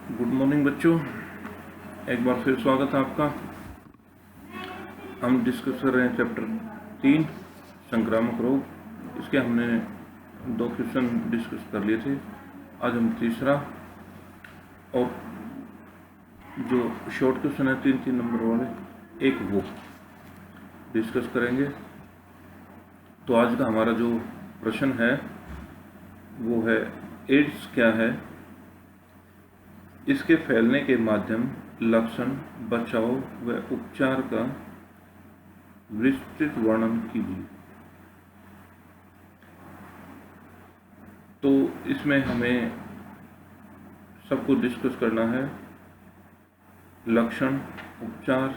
Good morning बच्चों, एक बार फिर स्वागत है आपका। हम डिस्कस कर रहे हैं चैप्टर 3 संक्रामक रोग। इसके हमने 2 क्वेश्चन डिस्कस कर लिए थे। आज हम तीसरा और जो शॉर्ट क्वेश्चन है 3 नंबर वाले एक वो डिस्कस करेंगे। तो आज का हमारा जो प्रश्न है वो है एड्स क्या है, इसके फैलने के माध्यम, लक्षण, बचाव व उपचार का विस्तृत वर्णन कीजिए। तो इसमें हमें सबको डिस्कस करना है लक्षण, उपचार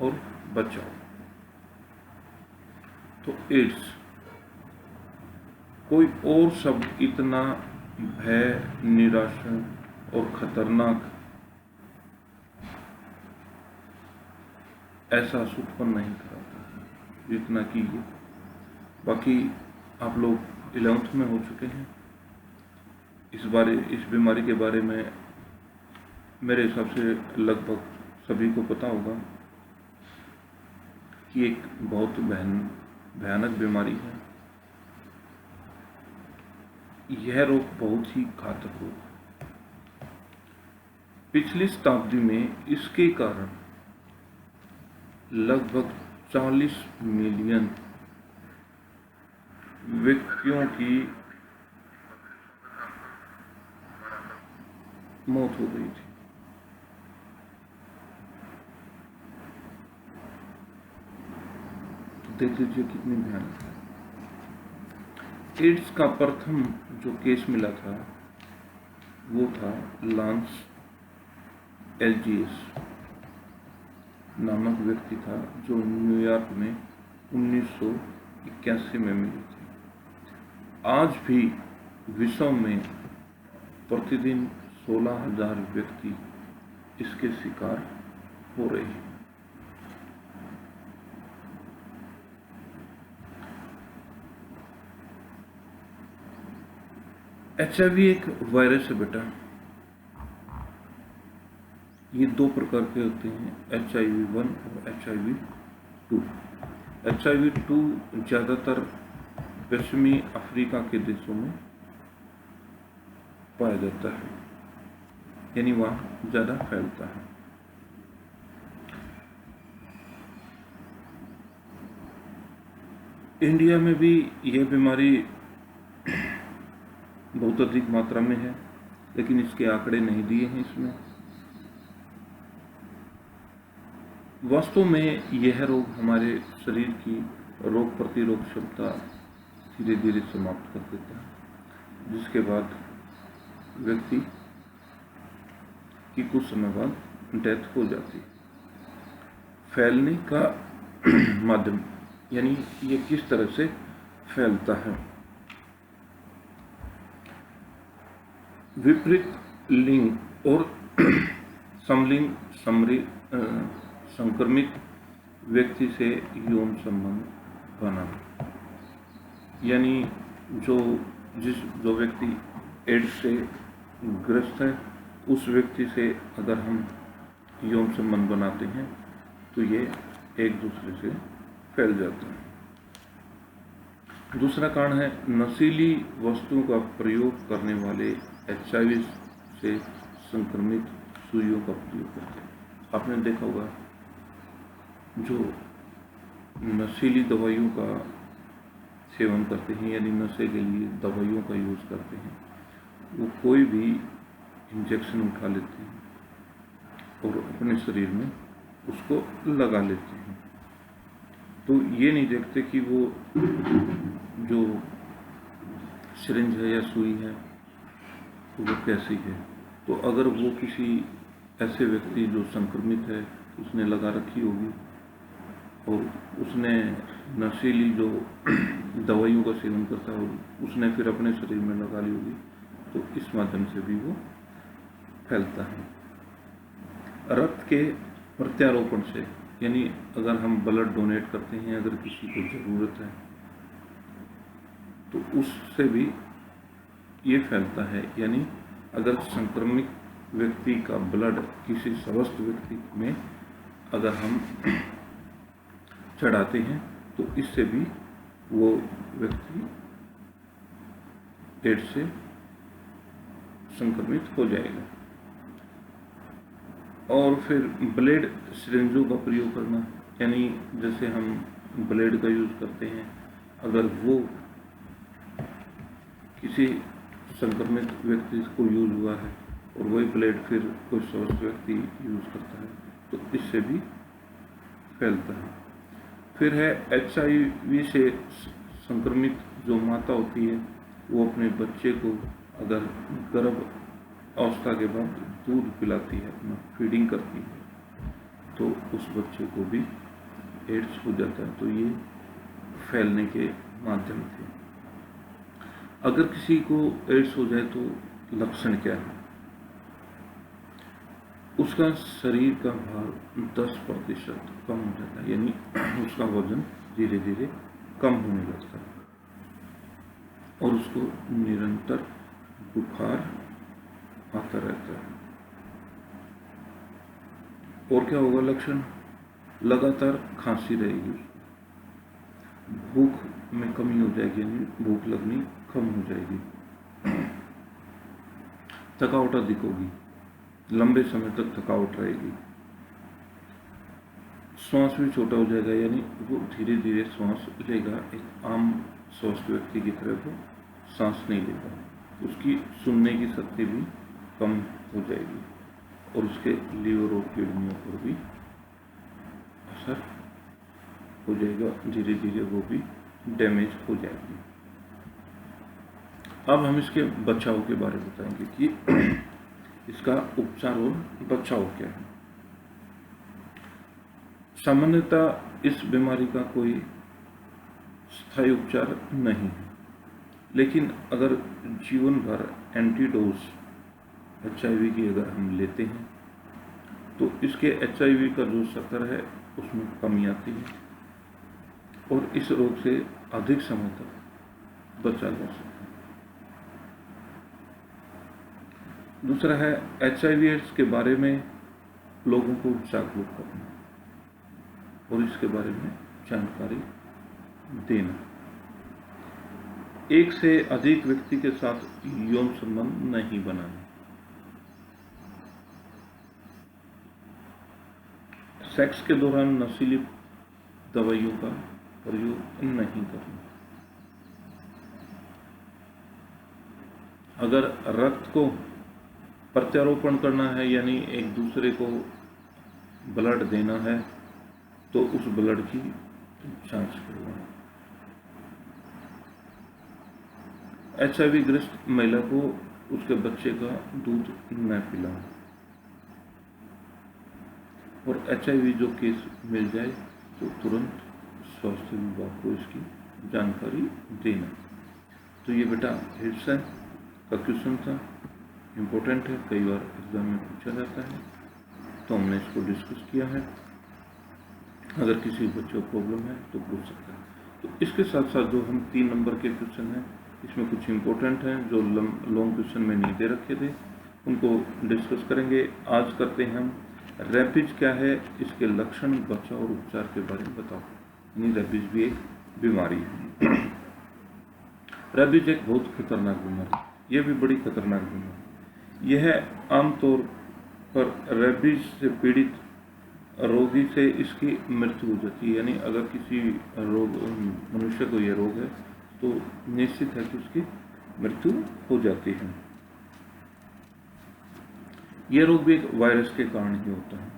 और बचाव। तो एड्स कोई और शब्द इतना भय, निराशा और खतरनाक एहसास उत्पन्न नहीं कराता है जितना कि ये। बाकी आप लोग 11th में हो चुके हैं। इस बीमारी के बारे में मेरे हिसाब से लगभग सभी को पता होगा कि एक बहुत भयानक बीमारी है। यह रोग बहुत ही घातक रोग है। पिछली शताब्दी में इसके कारण लगभग 40 मिलियन व्यक्तियों की मौत हो गई थी। तो देख लीजिए कितनी भयानक है। एड्स का प्रथम जो केस मिला था वो था लांस एल्जियस नामक व्यक्ति था, जो न्यूयॉर्क में 1981 में मिली थी। आज भी विश्व में प्रतिदिन 16,000 व्यक्ति इसके शिकार हो रहे हैं। HIV एक वायरस है बेटा। ये 2 प्रकार के होते हैं, HIV-1 और HIV-2। HIV-2 ज़्यादातर पश्चिमी अफ्रीका के देशों में पाया जाता है, यानी वहाँ ज़्यादा फैलता है। इंडिया में भी यह बीमारी बहुत अधिक मात्रा में है, लेकिन इसके आंकड़े नहीं दिए हैं इसमें। वास्तव में यह रोग हमारे शरीर की रोग प्रतिरोध क्षमता धीरे धीरे समाप्त कर देता है, जिसके बाद व्यक्ति की कुछ समय बाद डेथ हो जाती है। फैलने का माध्यम, यानी ये किस तरह से फैलता है। विपरीत लिंग और समलिंग संक्रमित व्यक्ति से यौन संबंध बनाना, यानी जो व्यक्ति एड्स से ग्रस्त है उस व्यक्ति से अगर हम यौन संबंध बनाते हैं तो ये एक दूसरे से फैल जाते हैं। दूसरा कारण है नशीली वस्तुओं का प्रयोग करने वाले HIV से संक्रमित सुइयों का प्रयोग करते हैं। आपने देखा होगा जो नशीली दवाइयों का सेवन करते हैं, यानी नशे के लिए दवाइयों का यूज़ करते हैं, वो कोई भी इंजेक्शन उठा लेते हैं और अपने शरीर में उसको लगा लेते हैं। तो ये नहीं देखते कि वो जो सिरिंज है या सुई है वो कैसी है। तो अगर वो किसी ऐसे व्यक्ति जो संक्रमित है उसने लगा रखी होगी और उसने नशीली जो दवाइयों का सेवन करता है और उसने फिर अपने शरीर में लगा ली होगी, तो इस माध्यम से भी वो फैलता है। रक्त के प्रत्यारोपण से, यानी अगर हम ब्लड डोनेट करते हैं, अगर किसी को ज़रूरत है तो उससे भी ये फैलता है। यानी अगर संक्रमित व्यक्ति का ब्लड किसी स्वस्थ व्यक्ति में अगर हम चढ़ाते हैं तो इससे भी वो व्यक्ति एड्स से संक्रमित हो जाएगा। और फिर ब्लेड सिरिंजों का प्रयोग करना, यानी जैसे हम ब्लेड का यूज़ करते हैं, अगर वो किसी संक्रमित व्यक्ति को यूज़ हुआ है और वही ब्लेड फिर कोई स्वस्थ व्यक्ति यूज़ करता है तो इससे भी फैलता है। फिर है HIV से संक्रमित जो माता होती है वो अपने बच्चे को अगर गर्भ अवस्था के बाद दूध पिलाती है, अपना फीडिंग करती है, तो उस बच्चे को भी एड्स हो जाता है। तो ये फैलने के माध्यम थे। अगर किसी को एड्स हो जाए तो लक्षण क्या है? उसका शरीर का भार 10% कम हो जाता है, यानी उसका वजन धीरे धीरे कम होने लगता है और उसको निरंतर बुखार आता रहता है। और क्या होगा लक्षण? लगातार खांसी रहेगी, भूख में कमी हो जाएगी, यानी भूख लगनी कम हो जाएगी, थकावट अधिक होगी, लंबे समय तक थकावट रहेगी, श्वास भी छोटा हो जाएगा, यानी वो धीरे धीरे श्वास लेगा, एक आम स्वस्थ व्यक्ति की तरह वो सांस नहीं लेगा, उसकी सुनने की शक्ति भी कम हो जाएगी और उसके लीवर और किडनियों पर भी असर हो जाएगा, धीरे धीरे वो भी डैमेज हो जाएगी। अब हम इसके बचाव के बारे में बताएंगे कि इसका उपचार और बचाव क्या है। सामान्यतः इस बीमारी का कोई स्थायी उपचार नहीं है, लेकिन अगर जीवन भर एंटीडोज HIV की अगर हम लेते हैं तो इसके HIV का जो स्तर है उसमें कमी आती है और इस रोग से अधिक समय तक बचा जा सकता है। दूसरा है HIV/AIDS के बारे में लोगों को जागरूक करना और इसके बारे में जानकारी देना। एक से अधिक व्यक्ति के साथ यौन संबंध नहीं बनाना, सेक्स के दौरान नशीली दवाइयों का प्रयोग नहीं करना, अगर रक्त को प्रत्यारोपण करना है यानी एक दूसरे को ब्लड देना है तो उस ब्लड की जांच करवाएं। HIV ग्रस्त महिला को उसके बच्चे का दूध न पिलाएं और HIV जो केस मिल जाए तो तुरंत स्वास्थ्य विभाग को इसकी जानकारी देना। तो ये बेटा हिट्स है का क्वेश्चन था, इम्पोर्टेंट है, कई बार एग्जाम में पूछा जाता है, तो हमने इसको डिस्कस किया है। अगर किसी बच्चे को प्रॉब्लम है तो पूछ सकता है। तो इसके साथ साथ जो हम 3 नंबर के क्वेश्चन हैं इसमें कुछ इम्पोर्टेंट हैं जो लॉन्ग क्वेश्चन में नहीं दे रखे थे, उनको डिस्कस करेंगे। आज करते हैं हम रेबीज क्या है, इसके लक्षण, बचाव और उपचार के बारे में बताओ। यानी रेबीज भी एक बीमारी है। रेबीज एक बहुत खतरनाक बीमारी, यह भी बड़ी खतरनाक बीमारी। यह आमतौर पर रेबीज से पीड़ित रोगी से इसकी मृत्यु हो जाती है, यानी अगर किसी मनुष्य को यह रोग है तो निश्चित है कि उसकी मृत्यु हो जाती है। यह रोग भी एक वायरस के कारण ही होता है।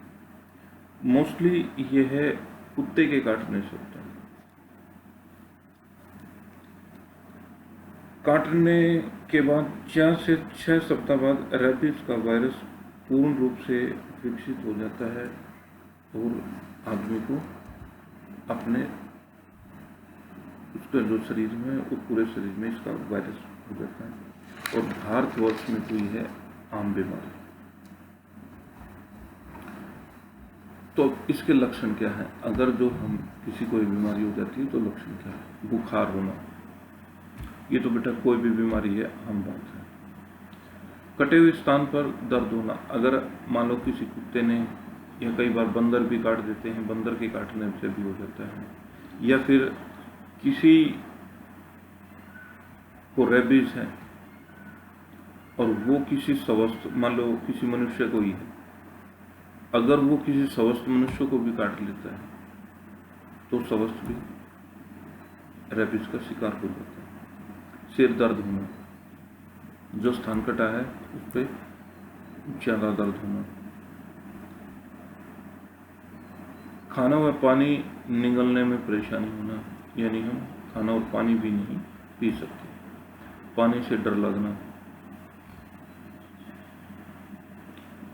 मोस्टली यह कुत्ते के काटने से होता है। काटने के बाद 4 से 6 सप्ताह बाद रेबीज का वायरस पूर्ण रूप से विकसित हो जाता है और आदमी को अपने उसका जो शरीर में वो पूरे शरीर में इसका वायरस हो जाता है और भारतवर्ष में तो यह आम बीमारी। तो इसके लक्षण क्या है? अगर जो हम किसी कोई बीमारी हो जाती है तो लक्षण क्या है? बुखार होना, ये तो बेटा कोई भी बीमारी है, आम बात है। कटे हुए स्थान पर दर्द होना, अगर मान लो किसी कुत्ते ने या कई बार बंदर भी काट देते हैं, बंदर के काटने से भी हो जाता है, या फिर किसी को रेबीज है और वो किसी स्वस्थ, मान लो किसी मनुष्य को ही है, अगर वो किसी स्वस्थ मनुष्य को भी काट लेता है तो स्वस्थ भी रेबीज का शिकार हो जाता है। सिर दर्द होना, जो स्थान कटा है उस पर ज्यादा दर्द होना, खाना व पानी निगलने में परेशानी होना, यानी हम खाना और पानी भी नहीं पी सकते, पानी से डर लगना,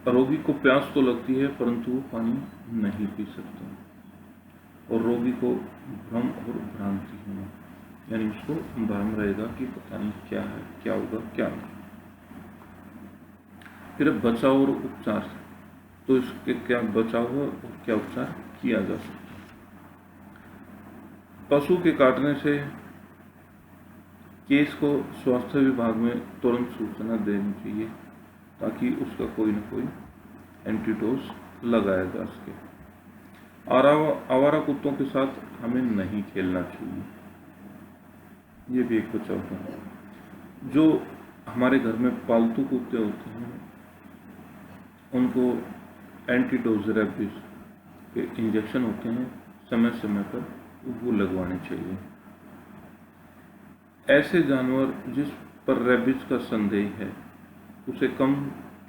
रोगी को प्यास तो लगती है परंतु वो पानी नहीं पी सकता, और रोगी को भ्रम और भ्रांति होना, यानी उसको भ्रम रहेगा कि पता नहीं क्या है, क्या होगा क्या नहीं। फिर बचाव और उपचार, तो इसके क्या बचाव और क्या उपचार किया जा सकता है। पशु के काटने से केस को स्वास्थ्य विभाग में तुरंत सूचना देनी चाहिए ताकि उसका कोई न कोई एंटीडोज लगाया जा सके। आवारा कुत्तों के साथ हमें नहीं खेलना चाहिए, ये भी एक बचाव है। जो हमारे घर में पालतू कुत्ते होते हैं उनको एंटीडोज रेबीज के इंजेक्शन होते हैं, समय समय पर वो लगवाने चाहिए। ऐसे जानवर जिस पर रेबीज का संदेह है उसे कम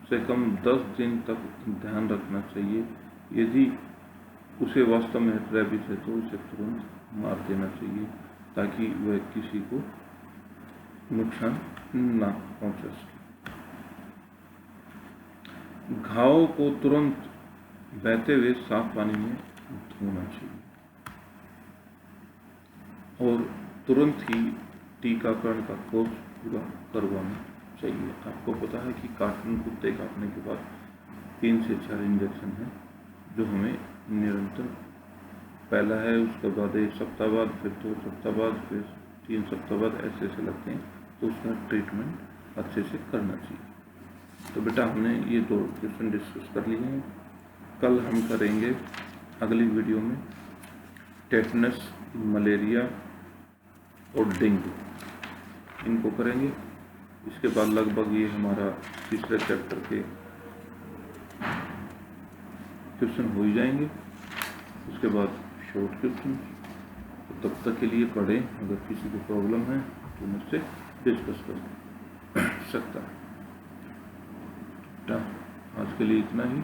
से कम 10 दिन तक ध्यान रखना चाहिए। यदि उसे वास्तव में रेबीज है तो उसे तुरंत मार देना चाहिए ताकि वह किसी को नुकसान ना पहुंचा सके। घाव को तुरंत बहते हुए साफ पानी में धोना चाहिए और तुरंत ही टीकाकरण का कोर्स पूरा करवाना चाहिए। आपको पता है कि कुत्ते काटने के बाद 3 से 4 इंजेक्शन है जो हमें निरंतर, पहला है उसके बाद 1 सप्ताह बाद, फिर 2 सप्ताह बाद, फिर 3 सप्ताह बाद, ऐसे ऐसे लगते हैं, तो उसका ट्रीटमेंट अच्छे से करना चाहिए। तो बेटा हमने ये 2 क्वेश्चन डिस्कस कर लिए हैं। कल हम करेंगे अगली वीडियो में टेटनस, मलेरिया और डेंगू, इनको करेंगे। इसके बाद लगभग ये हमारा तीसरे चैप्टर के क्वेश्चन हो ही जाएंगे। उसके बाद शॉर्ट क्वेश्चन, तो तब तक के लिए पढ़ें। अगर किसी को प्रॉब्लम है तो मुझसे डिस्कस कर सकता है। आज के लिए इतना ही।